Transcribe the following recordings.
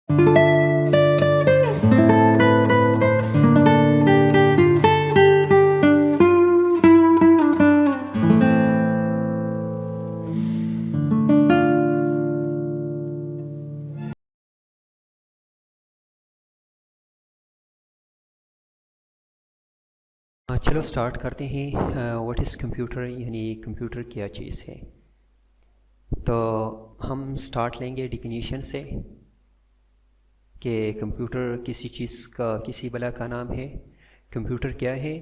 چلو سٹارٹ کرتے ہیں. واٹ از کمپیوٹر، یعنی کمپیوٹر کیا چیز ہے. تو ہم سٹارٹ لیں گے ڈیفینیشن سے کہ کمپیوٹر کسی چیز کا، کسی بلا کا نام ہے. کمپیوٹر کیا ہے؟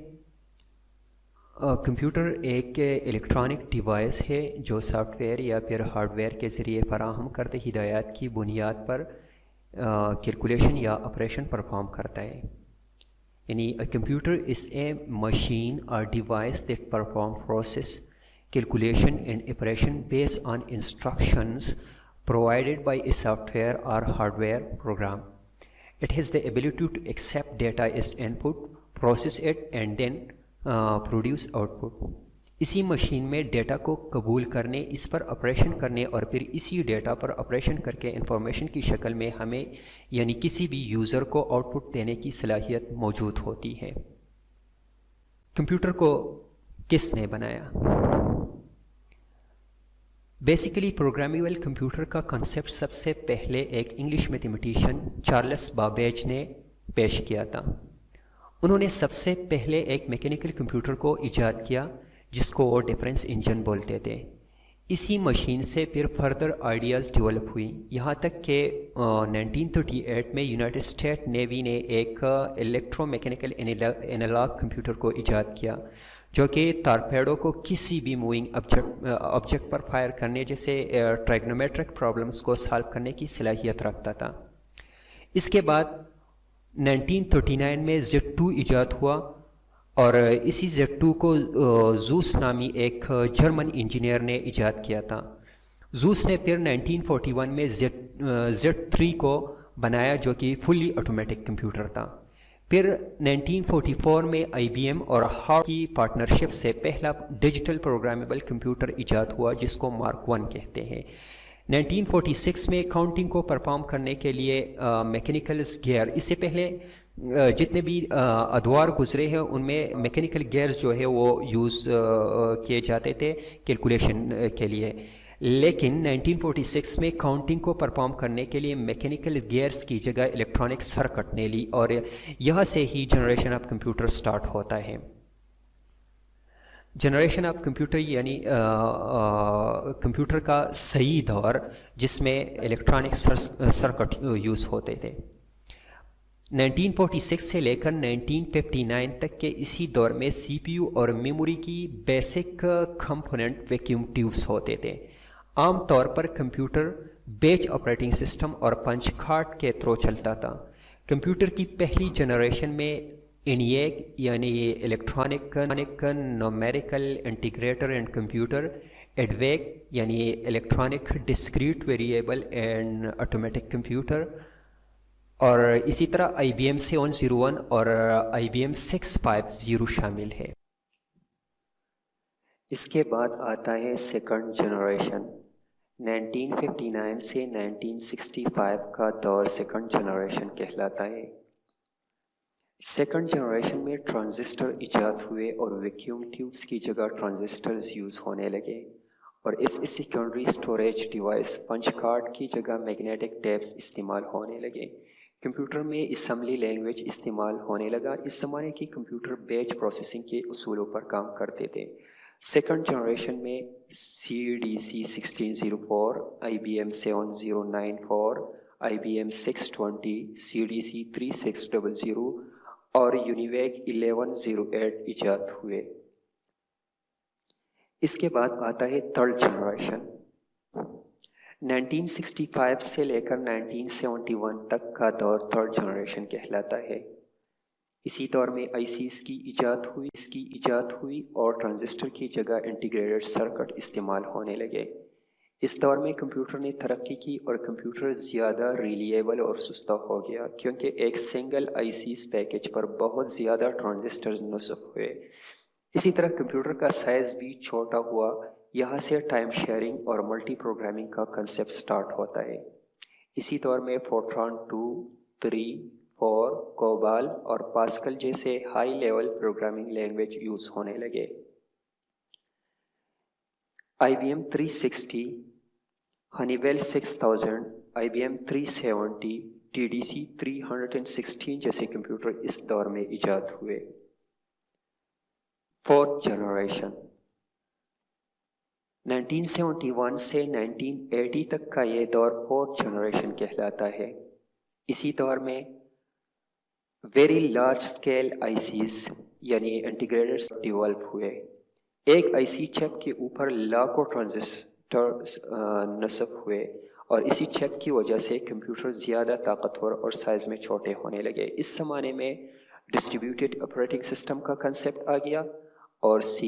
کمپیوٹر ایک الیکٹرانک ڈیوائس ہے جو سافٹ ویئر یا پھر ہارڈ ویئر کے ذریعے فراہم کردہ ہدایات کی بنیاد پر کیلکولیشن یا آپریشن پرفارم کرتا ہے. یعنی a computer is a machine or device that perform process, calculation and operation based on instructions provided by a software or hardware program. It has the ability to accept data as input, process it and then produce output. اسی machine میں data کو قبول کرنے، اس پر operation کرنے اور پھر اسی data پر operation کر کے انفارمیشن کی شکل میں ہمیں یعنی کسی بھی یوزر کو آؤٹ پٹ دینے کی صلاحیت موجود ہوتی ہے. کمپیوٹر کو کس نے بنایا؟ بیسیکلی پروگرامیبل کمپیوٹر کا کنسیپٹ سب سے پہلے ایک انگلش میتھمیٹیشین چارلس بابیج نے پیش کیا تھا. انہوں نے سب سے پہلے ایک میکینیکل کمپیوٹر کو ایجاد کیا جس کو وہ ڈیفرنس انجن بولتے تھے. اسی مشین سے پھر فردر آئیڈیاز ڈیولپ ہوئی، یہاں تک کہ 1938 میں یونائٹڈ اسٹیٹ نیوی نے ایک الیکٹرو میکینیکل انالاگ کمپیوٹر کو ایجاد کیا جو کہ ٹارپیڈو کو کسی بھی موونگ آبجیکٹ پر فائر کرنے جیسے ٹریگنومیٹرک پرابلمس کو سالو کرنے کی صلاحیت رکھتا تھا. اس کے بعد 1939 میں Z2 ایجاد ہوا اور اسی Z2 کو زوس نامی ایک جرمن انجینئر نے ایجاد کیا تھا. زوس نے پھر 1941 میں Z3 کو بنایا جو کہ فلی آٹومیٹک کمپیوٹر تھا. پھر 1944 میں IBM اور ہارٹ کی پارٹنرشپ سے پہلا ڈیجیٹل پروگرامیبل کمپیوٹر ایجاد ہوا جس کو مارک 1 کہتے ہیں. 1946 میں کاؤنٹنگ کو پرفارم کرنے کے لیے میکینیکل گیئر، اس سے پہلے جتنے بھی ادوار گزرے ہیں ان میں میکینیکل گیئرز جو ہے وہ یوز کیے جاتے تھے کیلکولیشن کے لیے، لیکن 1946 میں کاؤنٹنگ کو پرفارم کرنے کے لیے میکینیکل گیئرز کی جگہ الیکٹرانک سرکٹ نے لی اور یہاں سے ہی جنریشن آف کمپیوٹر سٹارٹ ہوتا ہے. جنریشن آف کمپیوٹر یعنی کمپیوٹر کا صحیح دور جس میں الیکٹرانک سرکٹ یوز ہوتے تھے. 1946 سے لے کر 1959 تک کے اسی دور میں سی پی یو اور میموری کی بیسک کمپوننٹ ویکیوم ٹیوبس ہوتے تھے. عام طور پر کمپیوٹر بیچ آپریٹنگ سسٹم اور پنچ کارڈ کے تھرو چلتا تھا. کمپیوٹر کی پہلی جنریشن میں ENIAC یعنی electronic numerical integrator and computer, EDVAC یعنی electronic discrete variable and automatic computer, اور اسی طرح IBM 701 اور IBM 650 شامل ہے. اس کے بعد آتا ہے سیکنڈ جنریشن. 1959 سے 1965 کا دور سیکنڈ جنریشن کہلاتا ہے. سیکنڈ جنریشن میں ٹرانزسٹر ایجاد ہوئے اور ویکیوم ٹیوبس کی جگہ ٹرانزسٹرز یوز ہونے لگے اور اس سیکنڈری اسٹوریج ڈیوائس پنچ کارڈ کی جگہ میگنیٹک ٹیپس استعمال ہونے لگے. کمپیوٹر میں اسمبلی لینگویج استعمال ہونے لگا. اس زمانے کی کمپیوٹر بیچ پروسیسنگ کے اصولوں پر کام کرتے تھے. سیکنڈ جنریشن میں CDC 1604، IBM 7094، IBM 620، CDC 3600 اور UNIVAC 1108 ایجاد ہوئے. اس کے بعد آتا ہے تھرڈ جنریشن. 1965 سے لے کر 1971 تک کا دور تھرڈ جنریشن کہلاتا ہے. اسی دور میں ICs کی ایجاد ہوئی اور ٹرانزسٹر کی جگہ انٹیگریٹڈ سرکٹ استعمال ہونے لگے. اس دور میں کمپیوٹر نے ترقی کی اور کمپیوٹر زیادہ ریلیبل اور سستا ہو گیا کیونکہ ایک سنگل ICs پیکج پر بہت زیادہ ٹرانزسٹر نصب ہوئے. اسی طرح کمپیوٹر کا سائز بھی چھوٹا ہوا. یہاں سے ٹائم شیئرنگ اور ملٹی پروگرامنگ کا کنسیپٹ سٹارٹ ہوتا ہے. اسی دور میں فورٹران 2, 3, 4, کوبال اور پاسکل جیسے high level programming language use ہونے لگے۔ IBM 360، Honeywell 6000، IBM 370، TDC 316 جیسے کمپیوٹر اس دور میں ایجاد ہوئے۔ فورتھ جنریشن 1971 سے 1980 تک کا یہ دور فورتھ جنریشن کہلاتا ہے۔ اسی دور میں ویری لارج اسکیل ICs یعنی انٹیگریٹڈ ڈیولپ ہوئے۔ ایک IC چپ کے اوپر لاکھوں ٹرانزسٹر نصب ہوئے اور اسی چپ کی وجہ سے کمپیوٹر زیادہ طاقتور اور سائز میں چھوٹے ہونے لگے۔ اس زمانے میں ڈسٹریبیوٹیڈ آپریٹنگ سسٹم کا کنسیپٹ آ گیا اور C++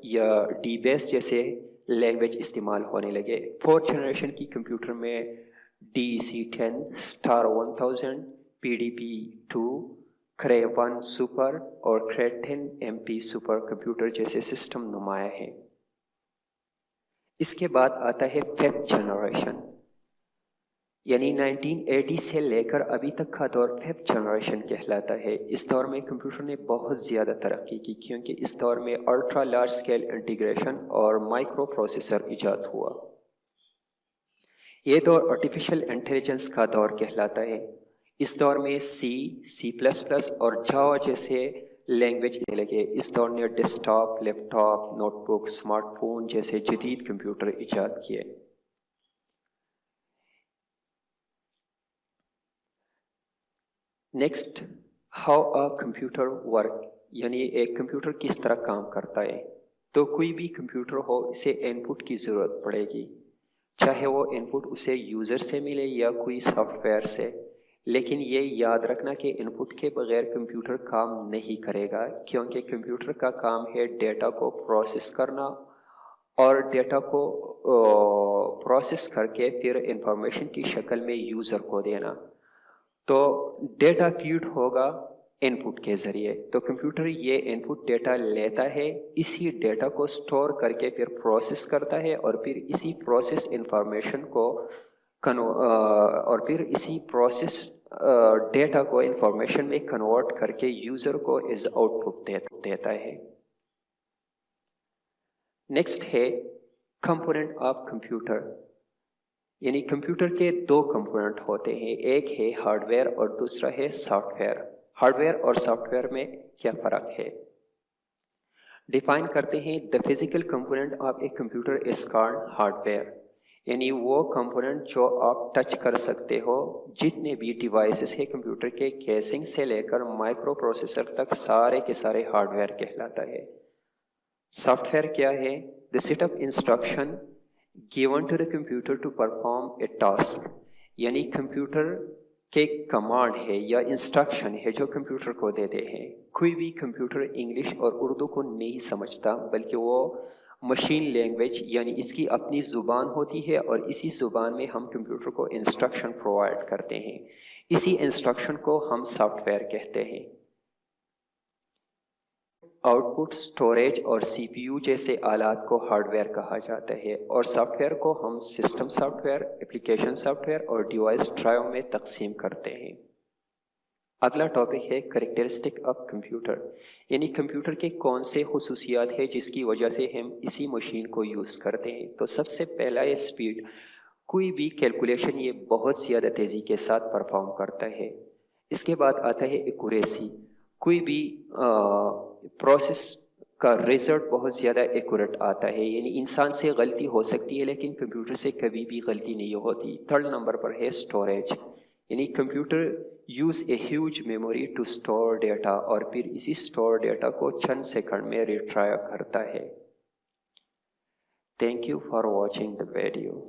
یا ڈی بیس جیسے لینگویج استعمال ہونے لگے۔ فورتھ جنریشن کی کمپیوٹر میں DEC10، Star 1000، PDP-2، Cray 1 super اور Cray 10 MP سپر کمپیوٹر جیسے سسٹم نمایاں ہیں۔ اس کے بعد آتا ہے ففتھ جنریشن، یعنی 1980 سے لے کر ابھی تک کا دور ففتھ جنریشن کہلاتا ہے۔ اس دور میں کمپیوٹر نے بہت زیادہ ترقی کی کیونکہ اس دور میں الٹرا لارج اسکیل انٹیگریشن اور مائکرو پروسیسر ایجاد ہوا۔ یہ دور آرٹیفیشل انٹیلیجنس کا دور کہلاتا ہے۔ اس دور میں C++ اور جاوا جیسے لینگویج لگے۔ اس دور نے ڈیسک ٹاپ، لیپ top, note book, smart phone جیسے جدید کمپیوٹر ایجاد کیے۔ Next, how a computer work, یعنی ایک کمپیوٹر کس طرح کام کرتا ہے۔ تو کوئی بھی کمپیوٹر ہو اسے ان پٹ کی ضرورت پڑے گی، چاہے وہ ان پٹ اسے یوزر سے ملے یا کوئی سافٹ ویئر سے۔ لیکن یہ یاد رکھنا کہ ان پٹ کے بغیر کمپیوٹر کام نہیں کرے گا، کیونکہ کمپیوٹر کا کام ہے ڈیٹا کو پروسیس کرنا اور ڈیٹا کو پروسیس کر کے پھر انفارمیشن کی شکل میں یوزر کو دینا۔ تو ڈیٹا فیڈ ہوگا ان پٹ کے ذریعے، تو کمپیوٹر یہ ان پٹ ڈیٹا لیتا ہے، اسی ڈیٹا کو سٹور کر کے پھر پروسیس کرتا ہے اور پھر اسی پروسیس انفارمیشن کو اور پھر اسی پروسیس ڈیٹا کو انفارمیشن میں کنورٹ کر کے یوزر کو ایز آؤٹ پٹ دیتا ہے۔ نیکسٹ ہے کمپوننٹ آف کمپیوٹر، یعنی کمپیوٹر کے دو کمپوننٹ ہوتے ہیں، ایک ہے ہارڈ ویئر اور دوسرا ہے سافٹ ویئر۔ ہارڈ ویئر اور سافٹ ویئر میں کیا فرق ہے؟ ڈیفائن کرتے ہیں، the physical component of a computer is called hard where, یعنی وہ کمپوننٹ جو آپ ٹچ کر سکتے ہو۔ جتنے بھی ڈیوائسز ہیں کمپیوٹر کے، کیسنگ سے لے کر مائکرو پروسیسر تک، سارے کے سارے ہارڈ ویئر کہلاتا ہے۔ سافٹ ویئر کیا ہے؟ the set of instruction given to the computer to perform a task، یعنی کمپیوٹر کے کمانڈ ہے یا انسٹرکشن ہے جو کمپیوٹر کو دیتے ہیں۔ کوئی بھی کمپیوٹر انگلش اور اردو کو نہیں سمجھتا، بلکہ وہ مشین لینگویج یعنی اس کی اپنی زبان ہوتی ہے اور اسی زبان میں ہم کمپیوٹر کو انسٹرکشن پرووائڈ کرتے ہیں۔ اسی انسٹرکشن کو ہم سافٹ ویئر کہتے ہیں۔ آؤٹ پٹ، اسٹوریج اور CPU جیسے آلات کو ہارڈ ویئر کہا جاتا ہے، اور سافٹ ویئر کو ہم system soft where, application soft where اور ڈیوائس ڈرائیو میں تقسیم کرتے ہیں۔ اگلا ٹاپک ہے کریکٹرسٹک آف کمپیوٹر، یعنی کمپیوٹر کے کون سے خصوصیات ہیں جس کی وجہ سے ہم اسی مشین کو یوز کرتے ہیں۔ تو سب سے پہلا ہے اسپیڈ، کوئی بھی کیلکولیشن یہ بہت زیادہ تیزی کے ساتھ پرفارم کرتا ہے۔ اس کے بعد آتا ہے ایکوریسی، کوئی بھی پروسیس کا رزلٹ بہت زیادہ ایکوریٹ آتا ہے، یعنی انسان سے غلطی ہو سکتی ہے لیکن کمپیوٹر سے کبھی بھی غلطی نہیں ہوتی۔ تھرڈ نمبر پر ہے اسٹوریج، یعنی computer use a huge memory to store data اور پھر اسی اسٹور ڈیٹا کو چند سیکنڈ میں ریٹرائیو کرتا ہے۔ Thank you for watching the video.